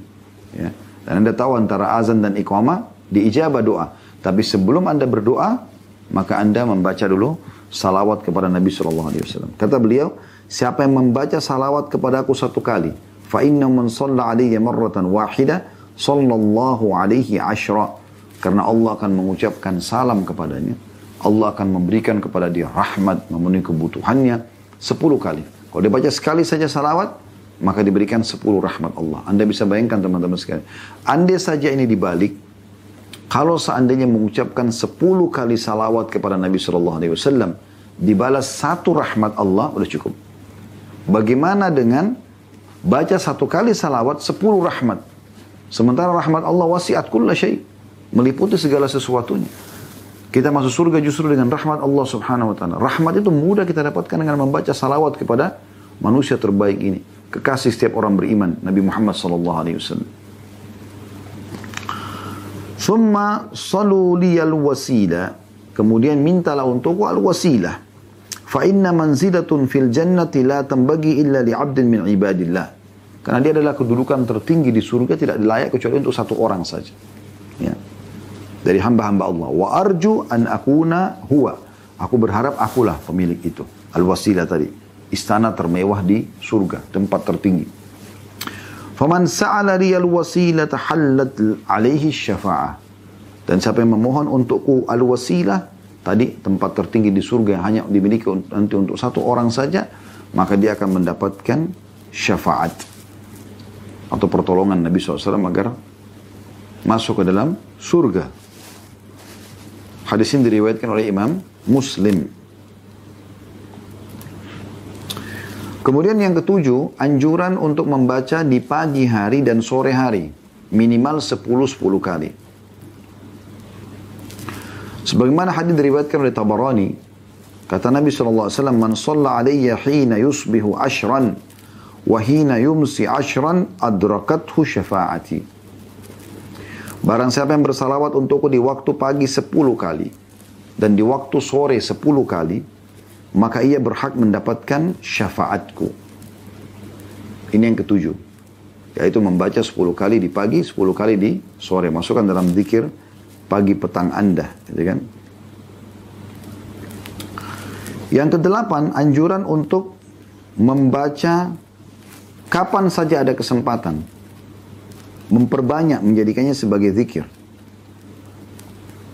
ya. Dan Anda tahu antara azan dan iqamah diijabah doa. Tapi sebelum Anda berdoa, maka Anda membaca dulu salawat kepada Nabi SAW. Kata beliau, siapa yang membaca salawat kepada aku satu kali, fa inna man shalla alayya marratan wahida sallallahu alaihi ashra. Karena Allah akan mengucapkan salam kepadanya, Allah akan memberikan kepada dia rahmat, memenuhi kebutuhannya 10 kali. Kalau dia baca sekali saja salawat, maka diberikan 10 rahmat Allah. Anda bisa bayangkan teman-teman sekalian, andai saja ini dibalik, kalau seandainya mengucapkan 10 kali salawat kepada Nabi SAW, dibalas 1 rahmat Allah, udah cukup. Bagaimana dengan baca 1 kali salawat 10 rahmat? Sementara rahmat Allah wasi'at kulla syai', meliputi segala sesuatunya. Kita masuk surga justru dengan rahmat Allah Subhanahu wa taala. Rahmat itu mudah kita dapatkan dengan membaca salawat kepada manusia terbaik ini, kekasih setiap orang beriman, Nabi Muhammad sallallahu alaihi wasallam. Summa salu liyal wasila, kemudian mintalah untukku al-wasilah. Fa inna manzilatun fil jannati la tanbaghi illa li 'abdin min ibadillah. Karena dia adalah kedudukan tertinggi di surga, tidak layak kecuali untuk satu orang saja. Ya. Dari hamba-hamba Allah. Wa arju an akuna huwa. Aku berharap akulah pemilik itu. Al-wasilah tadi. Istana termewah di surga. Tempat tertinggi. Faman sa'ala liyal wasilah tahallat alaihi syafa'ah. Dan siapa yang memohon untukku al-wasilah, tadi tempat tertinggi di surga hanya dimiliki nanti untuk satu orang saja, maka dia akan mendapatkan syafaat atau pertolongan Nabi SAW agar masuk ke dalam surga. Hadis ini diriwayatkan oleh Imam Muslim. Kemudian yang ketujuh, anjuran untuk membaca di pagi hari dan sore hari. Minimal 10 kali. Sebagaimana hadis diriwayatkan oleh Tabarani, kata Nabi SAW, Man shalla alayya hina yusbihu ashran, wa hina yumsi ashran, adrakathu syafa'ati. Barang siapa yang bersalawat untukku di waktu pagi 10 kali, dan di waktu sore 10 kali, maka ia berhak mendapatkan syafaatku. Ini yang ketujuh. Yaitu membaca 10 kali di pagi, 10 kali di sore. Masukkan dalam zikir pagi petang Anda. Gitu kan? Yang kedelapan, anjuran untuk membaca kapan saja ada kesempatan. Memperbanyak, menjadikannya sebagai zikir.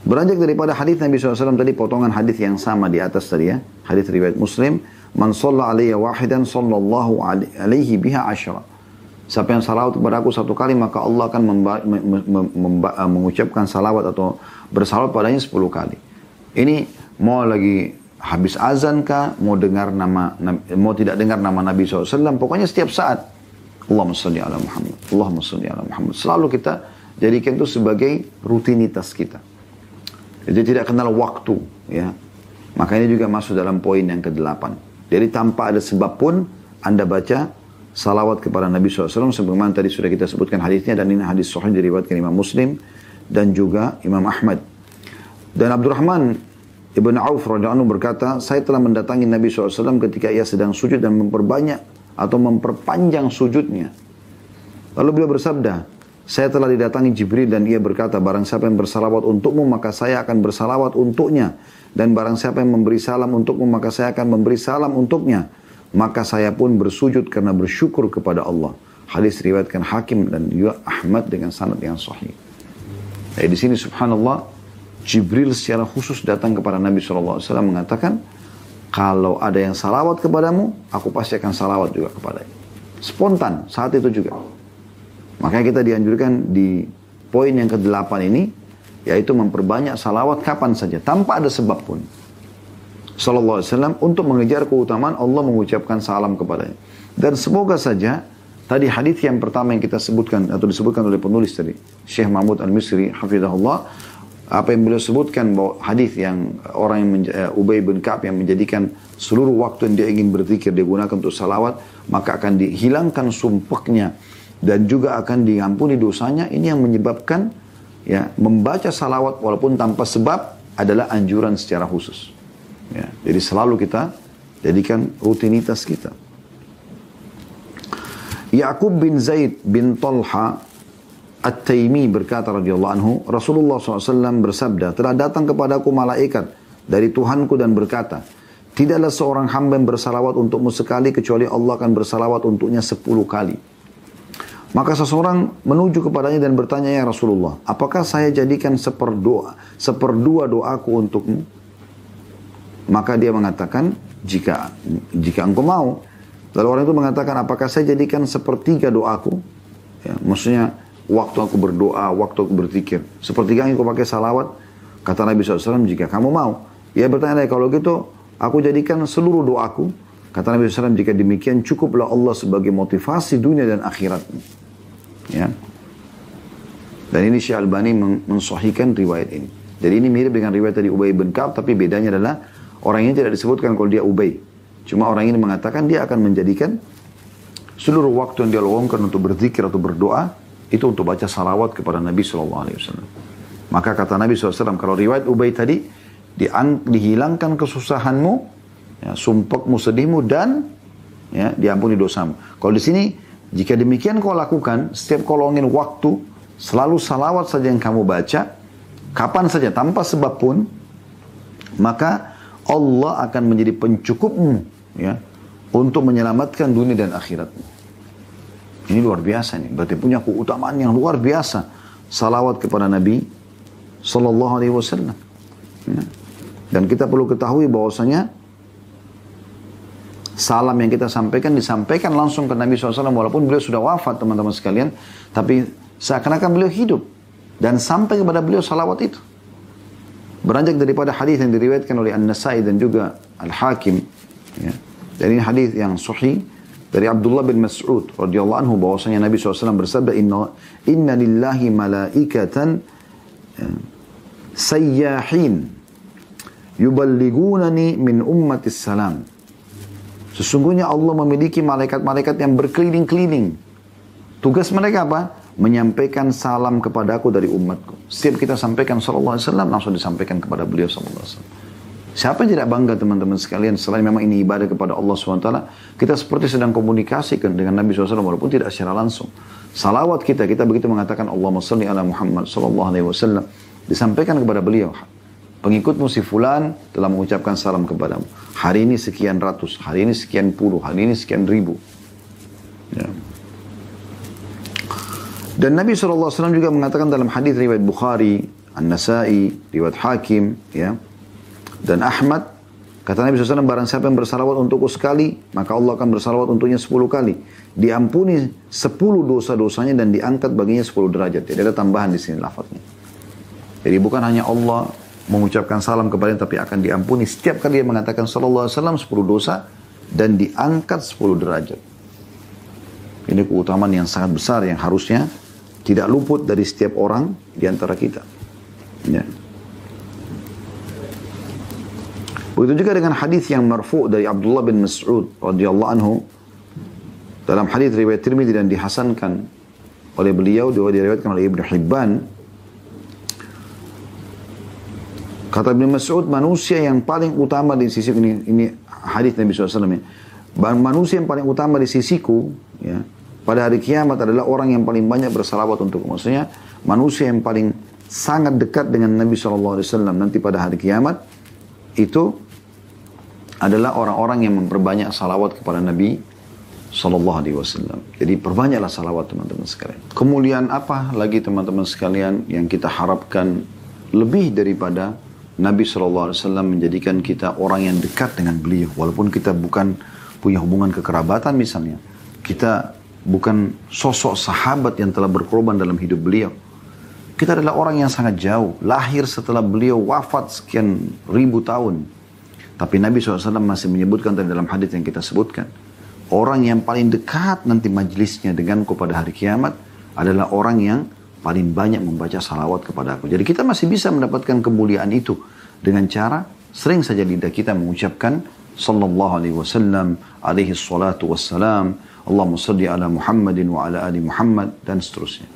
Beranjak daripada hadis Nabi SAW tadi, potongan hadis yang sama di atas tadi ya. Hadis riwayat Muslim, Man shalla alayya wahidan sallallahu alaihi biha asyara. Siapa yang salawat kepada aku satu kali, maka Allah akan mengucapkan salawat atau bersalawat padanya 10 kali. Ini mau lagi habis azan kah, mau tidak dengar nama Nabi SAW, pokoknya setiap saat. Allahumma salli ala Muhammad, Allahumma salli ala Muhammad. Selalu kita jadikan itu sebagai rutinitas kita. Jadi tidak kenal waktu, ya. Maka ini juga masuk dalam poin yang ke-8. Jadi tanpa ada sebab pun Anda baca salawat kepada Nabi SAW, sebagaimana tadi sudah kita sebutkan hadisnya, dan ini hadis sahih diriwayatkan Imam Muslim dan juga Imam Ahmad. Dan Abdurrahman Ibn Auf radhiyallahu anhu berkata, saya telah mendatangi Nabi SAW ketika ia sedang sujud dan memperbanyak atau memperpanjang sujudnya. Lalu beliau bersabda, saya telah didatangi Jibril dan ia berkata, barang siapa yang bersalawat untukmu, maka saya akan bersalawat untuknya. Dan barang siapa yang memberi salam untukmu, maka saya akan memberi salam untuknya. Maka saya pun bersujud karena bersyukur kepada Allah. Hadis riwayatkan Hakim dan juga Ahmad dengan sanad yang sahih. Jadi di sini subhanallah, Jibril secara khusus datang kepada Nabi SAW mengatakan, kalau ada yang salawat kepadamu, aku pasti akan salawat juga kepadanya. Spontan saat itu juga. Makanya kita dianjurkan di poin yang ke-8 ini, yaitu memperbanyak salawat kapan saja, tanpa ada sebab pun. Sallallahu alaihi wasallam, untuk mengejar keutamaan Allah mengucapkan salam kepadanya. Dan semoga saja, tadi hadis yang pertama yang kita sebutkan, atau disebutkan oleh penulis tadi, Syekh Mahmud Al-Misri, hafizahullah, apa yang beliau sebutkan, bahwa hadis yang orang yang Ubay bin Ka'ab yang menjadikan seluruh waktu yang dia ingin berzikir, dia gunakan untuk salawat, maka akan dihilangkan sumpahnya, dan juga akan diampuni dosanya. Ini yang menyebabkan ya membaca salawat walaupun tanpa sebab adalah anjuran secara khusus. Ya, jadi selalu kita jadikan rutinitas kita. Ya'qub bin Zaid bin Talha At-Taimi berkata radhiyallahu anhu, Rasulullah SAW bersabda, telah datang kepadaku malaikat dari Tuhanku dan berkata, tidaklah seorang hamba yang bersalawat untukmu sekali kecuali Allah akan bersalawat untuknya 10 kali. Maka seseorang menuju kepadanya dan bertanya, ya Rasulullah, apakah saya jadikan seperdua doaku untukmu? Maka dia mengatakan, jika engkau mau. Lalu orang itu mengatakan, apakah saya jadikan sepertiga doaku? Ya, maksudnya, waktu aku berdoa, waktu aku berzikir. Sepertiga yang kau pakai salawat? Kata Nabi SAW, jika kamu mau. Ia bertanya, kalau gitu, aku jadikan seluruh doaku. Kata Nabi SAW, jika demikian cukuplah Allah sebagai motivasi dunia dan akhiratmu. Ya. Dan ini Syekh Albani mensahihkan riwayat ini. Jadi ini mirip dengan riwayat tadi Ubay bin Ka'ab, tapi bedanya adalah orang ini tidak disebutkan kalau dia Ubay. Cuma orang ini mengatakan dia akan menjadikan seluruh waktu yang dia luangkan untuk berzikir atau berdoa itu untuk baca salawat kepada Nabi SAW. Maka kata Nabi SAW, kalau riwayat Ubay tadi, dihilangkan kesusahanmu, ya, sumpahmu, sedihmu, dan ya, diampuni dosamu. Kalau di sini, jika demikian kau lakukan, setiap kau luangin waktu, selalu salawat saja yang kamu baca, kapan saja, tanpa sebab pun, maka Allah akan menjadi pencukupmu, ya, untuk menyelamatkan dunia dan akhiratmu. Ini luar biasa nih, berarti punya keutamaan yang luar biasa. Salawat kepada Nabi Sallallahu Alaihi Wasallam. Ya. Dan kita perlu ketahui bahwasanya salam yang kita sampaikan disampaikan langsung ke Nabi SAW walaupun beliau sudah wafat, teman-teman sekalian. Tapi seakan-akan beliau hidup dan sampai kepada beliau salawat itu. Beranjak daripada hadis yang diriwayatkan oleh An-Nasai dan juga Al-Hakim, ya. Dan ini hadis yang sahih dari Abdullah bin Mas'ud radhiyallahu anhu bahwasanya Nabi SAW bersabda, Inna lillahi malaikatan sayyahin yuballigunani min ummatis salam. Sesungguhnya Allah memiliki malaikat-malaikat yang berkeliling-keliling. Tugas mereka apa? Menyampaikan salam kepadaku dari umatku. Setiap kita sampaikan sallallahu alaihi wasallam, langsung disampaikan kepada beliau sallallahu alaihi wasallam. Siapa yang tidak bangga teman-teman sekalian, selain memang ini ibadah kepada Allah SWT, kita seperti sedang komunikasi dengan Nabi SAW walaupun tidak secara langsung. Salawat kita begitu mengatakan Allahumma salli ala Muhammad sallallahu alaihi wasallam, disampaikan kepada beliau. Pengikutmu si fulan telah mengucapkan salam kepadamu. Hari ini sekian ratus, hari ini sekian puluh, hari ini sekian ribu. Ya. Dan Nabi SAW juga mengatakan dalam hadis riwayat Bukhari, An-Nasai, riwayat Hakim, ya, dan Ahmad, kata Nabi SAW, barang siapa yang bersalawat untukku sekali, maka Allah akan bersalawat untuknya 10 kali. Diampuni 10 dosa-dosanya dan diangkat baginya 10 derajat. Tidak ada tambahan di sini lafadznya. Jadi bukan hanya Allah mengucapkan salam kepadanya, tapi akan diampuni setiap kali dia mengatakan sallallahu alaihi wasallam 10 dosa dan diangkat 10 derajat. Ini keutamaan yang sangat besar yang harusnya tidak luput dari setiap orang di antara kita. Ya. Begitu juga dengan hadis yang marfu' dari Abdullah bin Mas'ud radhiyallahu anhu. Dalam hadis riwayat Tirmidzi dan dihasankan oleh beliau, diriwayatkan oleh Ibnu Hibban. Kata Ibnu Mas'ud, manusia yang paling utama di sisi ini hadis Nabi SAW ya. Manusia yang paling utama di sisiku ya, pada hari kiamat adalah orang yang paling banyak bersalawat untuk. Maksudnya manusia yang paling sangat dekat dengan Nabi SAW nanti pada hari kiamat itu adalah orang-orang yang memperbanyak salawat kepada Nabi SAW. Jadi perbanyaklah salawat teman-teman sekalian. Kemuliaan apa lagi teman-teman sekalian yang kita harapkan lebih daripada Nabi SAW menjadikan kita orang yang dekat dengan beliau. Walaupun kita bukan punya hubungan kekerabatan misalnya. Kita bukan sosok sahabat yang telah berkorban dalam hidup beliau. Kita adalah orang yang sangat jauh. Lahir setelah beliau wafat sekian ribu tahun. Tapi Nabi SAW masih menyebutkan dalam hadis yang kita sebutkan. Orang yang paling dekat nanti majlisnya denganku pada hari kiamat adalah orang yang paling banyak membaca salawat kepada aku. Jadi kita masih bisa mendapatkan kemuliaan itu dengan cara sering saja lidah kita mengucapkan sallallahu alaihi wasallam, alaihi salatu wassalam, Allahumma salli ala Muhammadin wa ala ali Muhammad, dan seterusnya.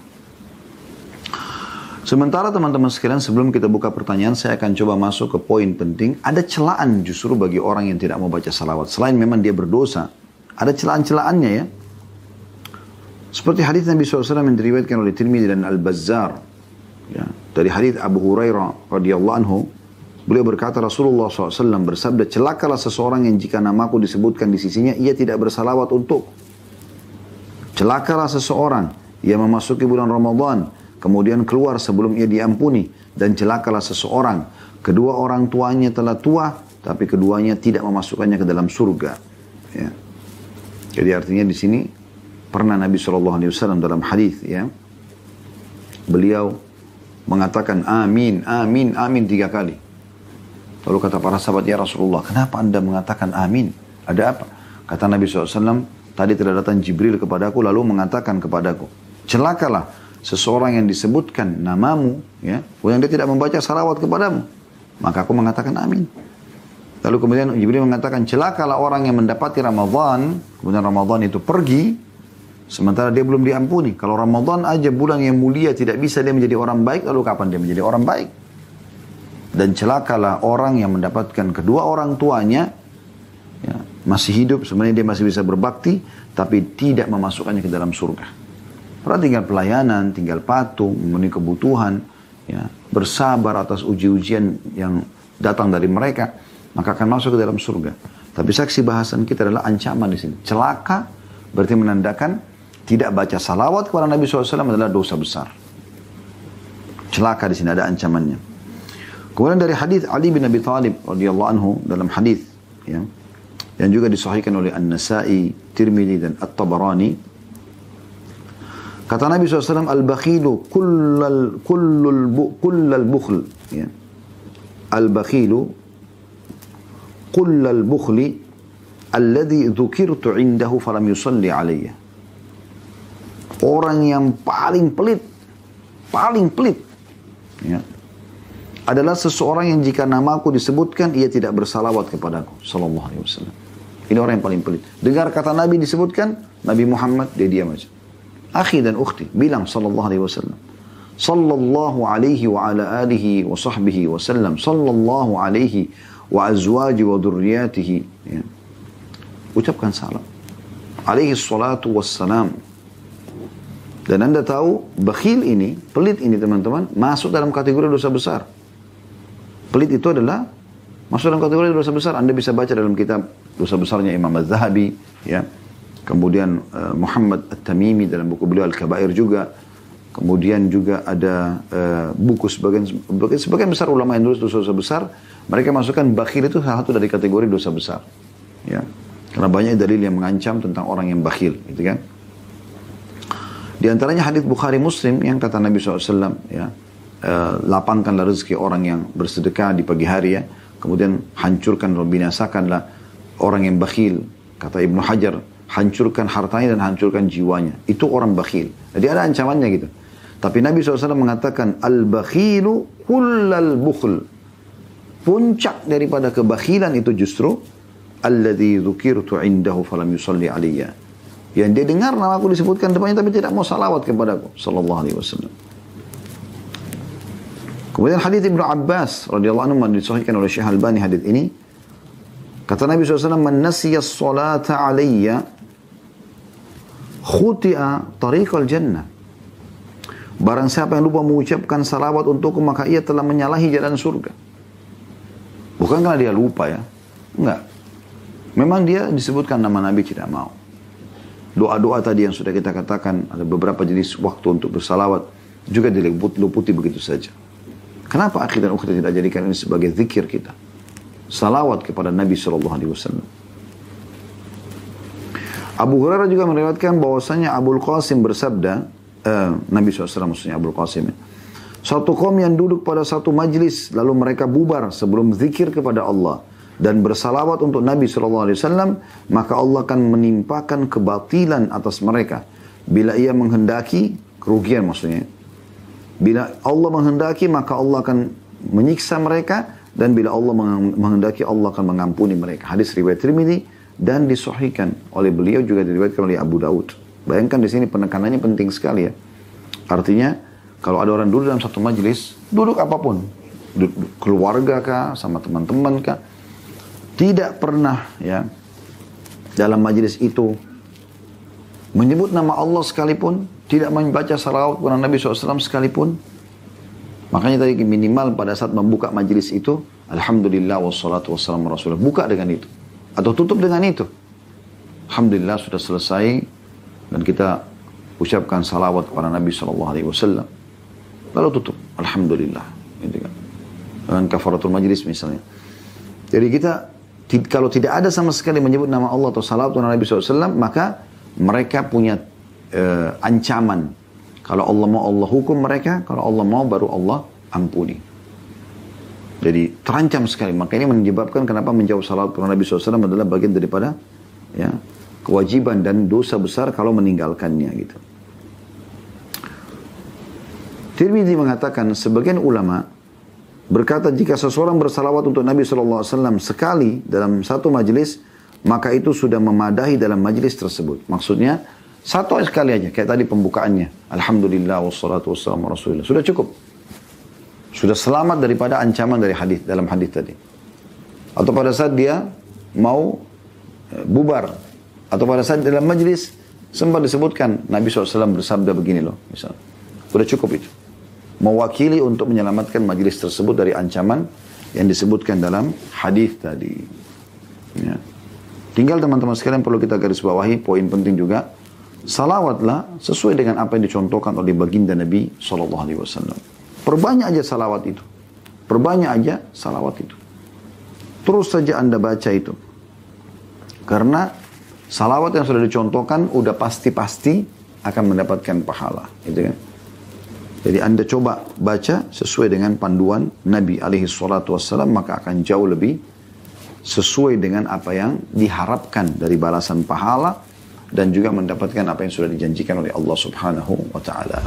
Sementara teman-teman sekalian, sebelum kita buka pertanyaan, saya akan coba masuk ke poin penting. Ada celaan justru bagi orang yang tidak mau baca salawat. Selain memang dia berdosa, ada celaan-celaannya ya. Seperti hadis Nabi SAW yang diriwayatkan oleh Tirmidzi dan Al-Bazzar. Ya, dari hadis Abu Hurairah radhiyallahu anhu, beliau berkata Rasulullah SAW bersabda, celakalah seseorang yang jika namaku disebutkan di sisinya, ia tidak bersalawat untuk. Celakalah seseorang yang memasuki bulan Ramadan, kemudian keluar sebelum ia diampuni. Dan celakalah seseorang, kedua orang tuanya telah tua, tapi keduanya tidak memasukkannya ke dalam surga. Ya. Jadi artinya di sini, pernah Nabi SAW dalam hadis ya, beliau mengatakan amin, amin, amin 3 kali. Lalu kata para sahabat, ya Rasulullah, kenapa anda mengatakan amin? Ada apa? Kata Nabi SAW, tadi telah datang Jibril kepadaku lalu mengatakan kepadaku, celakalah seseorang yang disebutkan namamu, ya, yang dia tidak membaca salawat kepadamu. Maka aku mengatakan amin. Lalu kemudian Jibril mengatakan, celakalah orang yang mendapati Ramadan, kemudian Ramadan itu pergi, sementara dia belum diampuni. Kalau Ramadan aja bulan yang mulia tidak bisa dia menjadi orang baik, lalu kapan dia menjadi orang baik? Dan celakalah orang yang mendapatkan kedua orang tuanya, ya, masih hidup, sebenarnya dia masih bisa berbakti, tapi tidak memasukkannya ke dalam surga. Padahal tinggal pelayanan, tinggal patuh, memenuhi kebutuhan, ya, bersabar atas uji-ujian yang datang dari mereka, maka akan masuk ke dalam surga. Tapi saksi bahasan kita adalah ancaman di sini. Celaka berarti menandakan tidak baca salawat kepada Nabi SAW adalah dosa besar. Celaka di sini ada ancamannya. Kemudian dari hadis Ali bin Abi Thalib radhiyallahu anhu dalam hadis ya, yang juga disahihkan oleh An-Nasai, Tirmidzi dan At-Tabarani. Kata Nabi SAW, al-bakhilu kullal bukhl. Ya. al-bakhilu kullal bukhli alladhi dzukirtu indahu falam yusalli alayya. Orang yang paling pelit ya, adalah seseorang yang jika namaku disebutkan ia tidak bersalawat kepadaku sallallahu alaihi wasallam. Ini orang yang paling pelit. Dengar kata Nabi disebutkan, Nabi Muhammad, dia diam aja. Akhi dan ukhti, bilang sallallahu alaihi wasallam. Sallallahu alaihi wa ala alihi wa sahbihi wa sallam. Sallallahu alaihi wa azwaji wa dhurriyatihi. Ya. Ucapkan salam. Alaihi salatu wassalam. Dan anda tahu, bakhil ini, pelit ini teman-teman, masuk dalam kategori dosa besar. Pelit itu adalah masuk dalam kategori dosa besar. Anda bisa baca dalam kitab dosa besarnya Imam Az-Zahabi, ya. Kemudian Muhammad At-Tamimi dalam buku beliau Al-Kabair juga. Kemudian juga ada buku sebagian besar ulama yang nulis dosa-dosa besar, mereka masukkan bakhil itu salah satu dari kategori dosa besar. Ya. Karena banyak dalil yang mengancam tentang orang yang bakhil, gitu kan. Di antaranya hadis Bukhari Muslim yang kata Nabi SAW, ya, lapangkanlah rezeki orang yang bersedekah di pagi hari, ya. Kemudian hancurkan dan binasakanlah orang yang bakhil. Kata Ibnu Hajar, hancurkan hartanya dan hancurkan jiwanya. Itu orang bakhil. Jadi ada ancamannya gitu. Tapi Nabi SAW mengatakan, al-bakhilu kullal bukhl. Puncak daripada kebakhilan itu justru, alladhi dzukirtu indahu falam yusalli alaiya. Yang dia dengar nama aku disebutkan depannya tapi tidak mau salawat kepadaku sallallahu alaihi wasallam. Kemudian hadis Ibnu Abbas radhiyallahu anhu disahihkan oleh Syekh Albani hadis ini. Kata Nabi SAW, man nasiya as-salata alayya khuti'a tariqal jannah. Barang siapa yang lupa mengucapkan salawat untukku maka ia telah menyalahi jalan surga. Bukan karena dia lupa, ya. Enggak. Memang dia disebutkan nama Nabi tidak mau. Doa-doa tadi yang sudah kita katakan, ada beberapa jenis waktu untuk bersalawat, juga diluputi begitu saja. Kenapa akhi dan ukhti tidak jadikan ini sebagai zikir kita? Salawat kepada Nabi SAW. Abu Hurairah juga meriwayatkan bahwasanya Abul Qasim bersabda, Nabi SAW maksudnya Abul Qasim, suatu kaum yang duduk pada satu majlis, lalu mereka bubar sebelum zikir kepada Allah dan bersalawat untuk Nabi SAW, maka Allah akan menimpakan kebatilan atas mereka. Bila ia menghendaki, kerugian maksudnya. Bila Allah menghendaki, maka Allah akan menyiksa mereka, dan bila Allah menghendaki, Allah akan mengampuni mereka. Hadis riwayat Tirmidzi dan disahihkan oleh beliau, juga diriwayatkan oleh Abu Daud. Bayangkan di sini penekanannya penting sekali, ya. Artinya, kalau ada orang duduk dalam satu majelis, duduk apapun, keluarga kah, sama teman-teman kah, tidak pernah, ya, dalam majelis itu menyebut nama Allah sekalipun, tidak membaca salawat kepada Nabi SAW sekalipun. Makanya tadi minimal pada saat membuka majelis itu, alhamdulillah wassalatu wassalamu rasulullah, buka dengan itu atau tutup dengan itu. Alhamdulillah sudah selesai dan kita ucapkan salawat kepada Nabi SAW, lalu tutup, alhamdulillah, gitu kan. Dengan kafaratul majelis misalnya. Jadi kita kalau tidak ada sama sekali menyebut nama Allah atau salawat kepada Nabi SAW, maka mereka punya ancaman. Kalau Allah mau, Allah hukum mereka. Kalau Allah mau, baru Allah ampuni. Jadi terancam sekali. Maka ini menyebabkan kenapa menjawab salawat kepada Nabi SAW adalah bagian daripada, ya, kewajiban dan dosa besar kalau meninggalkannya, gitu. Tirmidzi mengatakan, sebagian ulama berkata, jika seseorang bersalawat untuk Nabi SAW sekali dalam satu majlis, maka itu sudah memadahi dalam majlis tersebut. Maksudnya, satu sekali aja, kayak tadi pembukaannya. Alhamdulillah, wassalatu wassalamu rasulullah. Sudah cukup. Sudah selamat daripada ancaman dari hadis, dalam hadis tadi. Atau pada saat dia mau bubar. Atau pada saat dalam majlis, sempat disebutkan, Nabi SAW bersabda begini loh, misalnya. Sudah cukup itu. Mewakili untuk menyelamatkan majlis tersebut dari ancaman yang disebutkan dalam hadis tadi. Ya. Tinggal teman-teman sekalian perlu kita garis bawahi, poin penting juga, salawatlah sesuai dengan apa yang dicontohkan oleh baginda Nabi SAW. Perbanyak aja salawat itu. Perbanyak aja salawat itu. Terus saja Anda baca itu. Karena salawat yang sudah dicontohkan udah pasti-pasti akan mendapatkan pahala. Gitu kan? Jadi Anda coba baca sesuai dengan panduan Nabi alaihi salatu wassalam, maka akan jauh lebih sesuai dengan apa yang diharapkan dari balasan pahala dan juga mendapatkan apa yang sudah dijanjikan oleh Allah Subhanahu wa taala.